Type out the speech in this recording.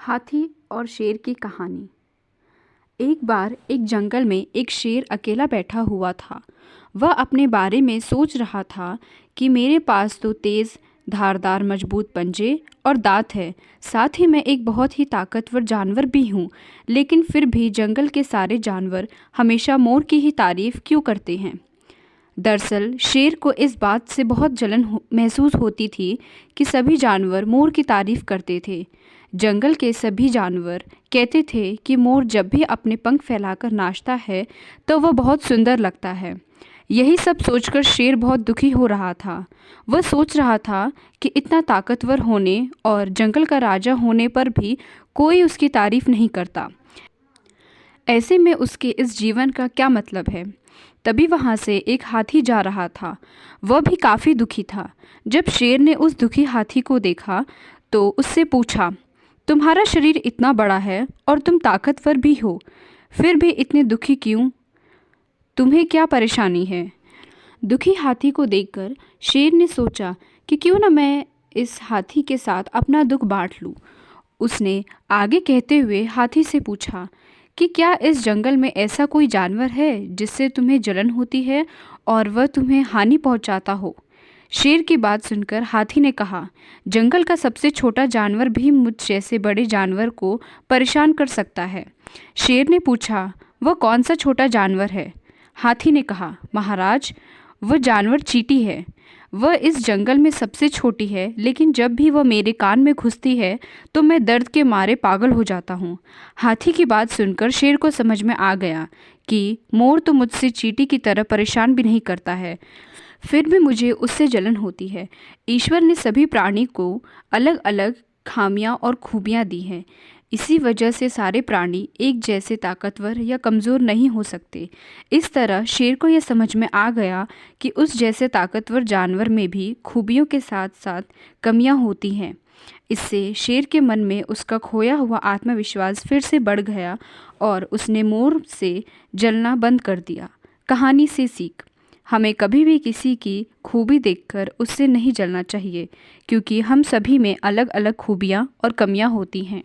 हाथी और शेर की कहानी। एक बार एक जंगल में एक शेर अकेला बैठा हुआ था। वह अपने बारे में सोच रहा था कि मेरे पास तो तेज़ धारदार मजबूत पंजे और दांत है, साथ ही मैं एक बहुत ही ताकतवर जानवर भी हूँ। लेकिन फिर भी जंगल के सारे जानवर हमेशा मोर की ही तारीफ क्यों करते हैं। दरअसल शेर को इस बात से बहुत जलन महसूस होती थी कि सभी जानवर मोर की तारीफ करते थे। जंगल के सभी जानवर कहते थे कि मोर जब भी अपने पंख फैलाकर नाचता है तो वह बहुत सुंदर लगता है। यही सब सोचकर शेर बहुत दुखी हो रहा था। वह सोच रहा था कि इतना ताकतवर होने और जंगल का राजा होने पर भी कोई उसकी तारीफ नहीं करता। ऐसे में उसके इस जीवन का क्या मतलब है। तभी वहाँ से एक हाथी जा रहा था। वह भी काफ़ी दुखी था। जब शेर ने उस दुखी हाथी को देखा तो उससे पूछा, तुम्हारा शरीर इतना बड़ा है और तुम ताकतवर भी हो, फिर भी इतने दुखी क्यों? तुम्हें क्या परेशानी है? दुखी हाथी को देखकर शेर ने सोचा कि क्यों न मैं इस हाथी के साथ अपना दुख बांट लूं। उसने आगे कहते हुए हाथी से पूछा कि क्या इस जंगल में ऐसा कोई जानवर है जिससे तुम्हें जलन होती है और वह तुम्हें हानि पहुंचाता हो? शेर की बात सुनकर हाथी ने कहा, जंगल का सबसे छोटा जानवर भी मुझ जैसे बड़े जानवर को परेशान कर सकता है। शेर ने पूछा, वह कौन सा छोटा जानवर है? हाथी ने कहा, महाराज, वह जानवर चींटी है। वह इस जंगल में सबसे छोटी है, लेकिन जब भी वह मेरे कान में घुसती है तो मैं दर्द के मारे पागल हो जाता हूँ। हाथी की बात सुनकर शेर को समझ में आ गया कि मोर तो मुझसे चींटी की तरह परेशान भी नहीं करता है, फिर भी मुझे उससे जलन होती है। ईश्वर ने सभी प्राणी को अलग अलग खामियां और खूबियां दी हैं। इसी वजह से सारे प्राणी एक जैसे ताकतवर या कमज़ोर नहीं हो सकते। इस तरह शेर को यह समझ में आ गया कि उस जैसे ताकतवर जानवर में भी खूबियों के साथ साथ कमियां होती हैं। इससे शेर के मन में उसका खोया हुआ आत्मविश्वास फिर से बढ़ गया और उसने मोर से जलना बंद कर दिया। कहानी से सीख, हमें कभी भी किसी की खूबी देखकर उससे नहीं जलना चाहिए, क्योंकि हम सभी में अलग अलग खूबियाँ और कमियाँ होती हैं।